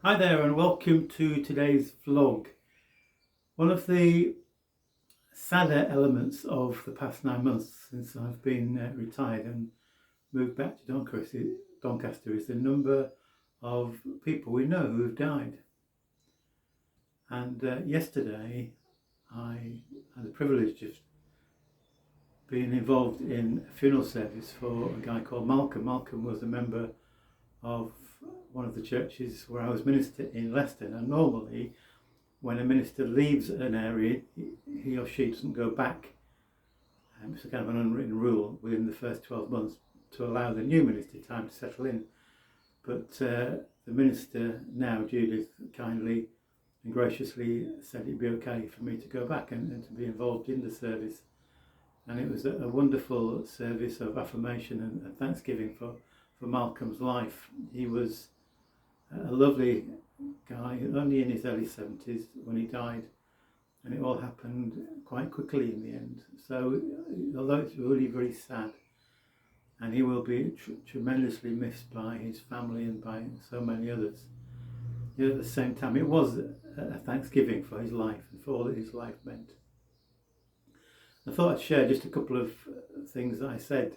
Hi there and welcome to today's vlog. One of the sadder elements of the past 9 months since I've been retired and moved back to Doncaster is the number of people we know who have died. And yesterday I had the privilege of being involved in a funeral service for a guy called Malcolm. Malcolm was a member of one of the churches where I was minister in Leicester, and normally when a minister leaves an area, he or she doesn't go back. It's a kind of an unwritten rule within the first 12 months to allow the new minister time to settle in. But the minister now, Judith, kindly and graciously said it'd be okay for me to go back and to be involved in the service. And it was a wonderful service of affirmation and thanksgiving for Malcolm's life. He was a lovely guy, only in his early 70s when he died, and it all happened quite quickly in the end. So although it's really very sad, and he will be tremendously missed by his family and by so many others, yet at the same time it was a thanksgiving for his life and for all that his life meant. I thought I'd share just a couple of things that I said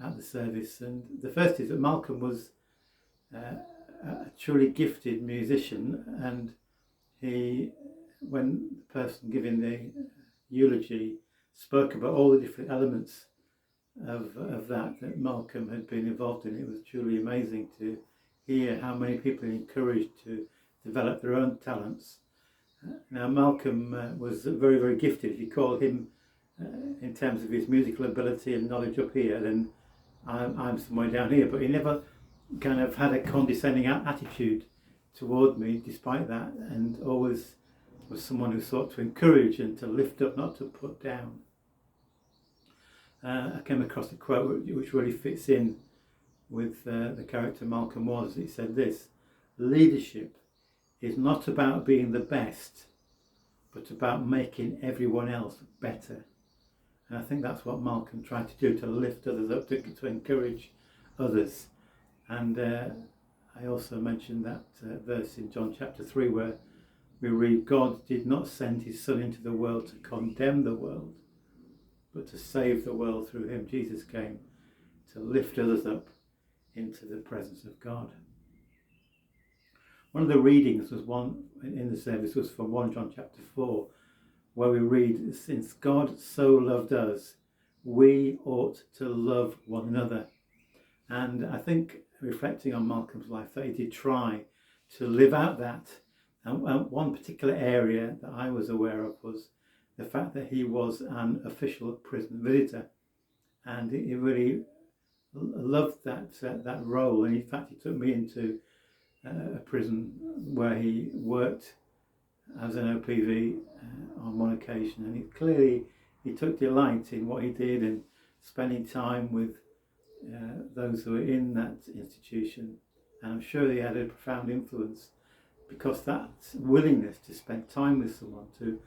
at the service, and the first is that Malcolm was a truly gifted musician, and he, when the person giving the eulogy spoke about all the different elements of that Malcolm had been involved in, it was truly amazing to hear how many people he encouraged to develop their own talents. Now Malcolm was very, very gifted. If you call him in terms of his musical ability and knowledge up here, then I'm somewhere down here, but he never kind of had a condescending attitude toward me despite that, and always was someone who sought to encourage and to lift up, not to put down. I came across a quote which really fits in with the character Malcolm was. He said this: leadership is not about being the best, but about making everyone else better. And I think that's what Malcolm tried to do, to lift others up, to encourage others. And I also mentioned that verse in John chapter 3 where we read, God did not send his son into the world to condemn the world, but to save the world through him. Jesus came to lift others up into the presence of God. One of the readings was one in the service was from 1 John chapter 4, where we read, since God so loved us, we ought to love one another. And I think, reflecting on Malcolm's life, that he did try to live out that. And one particular area that I was aware of was the fact that he was an official prison visitor, and he really loved that role. And in fact, he took me into a prison where he worked as an OPV on one occasion, and clearly he took delight in what he did and spending time with those who were in that institution. And I'm sure he had a profound influence, because that willingness to spend time with someone, to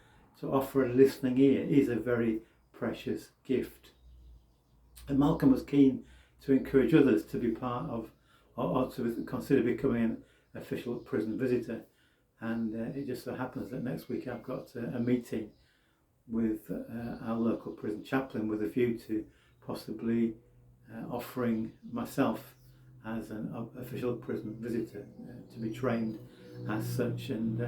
offer a listening ear, is a very precious gift. And Malcolm was keen to encourage others to be part of, or to consider becoming an official prison visitor. And it just so happens that next week I've got a meeting with our local prison chaplain with a view to possibly offering myself as an official prison visitor to be trained as such. And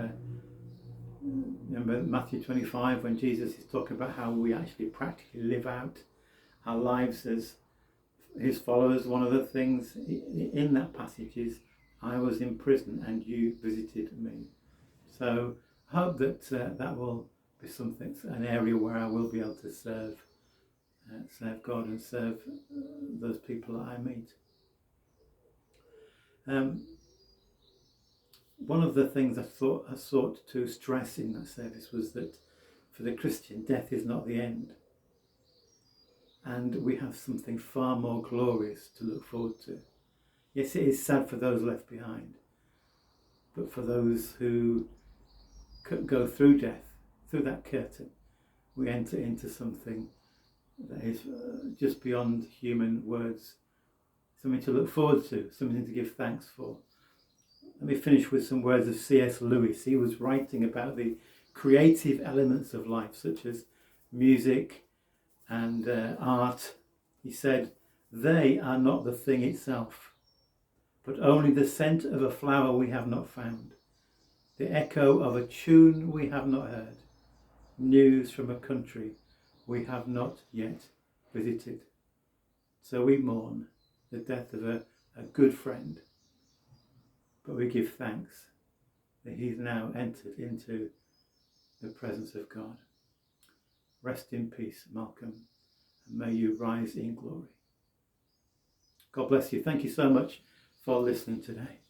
remember Matthew 25, when Jesus is talking about how we actually practically live out our lives as his followers. One of the things in that passage is, I was in prison and you visited me. So I hope that that will be something, an area where I will be able to serve God and serve those people that I meet. One of the things I sought to stress in that service was that for the Christian, death is not the end. And we have something far more glorious to look forward to. Yes, it is sad for those left behind, but for those who go through death, through that curtain, we enter into something that is just beyond human words, something to look forward to, something to give thanks for. Let me finish with some words of C.S. Lewis. He was writing about the creative elements of life, such as music and art. He said, "They are not the thing itself, but only the scent of a flower we have not found, the echo of a tune we have not heard, news from a country we have not yet visited." So we mourn the death of a good friend, but we give thanks that he's now entered into the presence of God. Rest in peace, Malcolm, and may you rise in glory. God bless you. Thank you so much for listening today.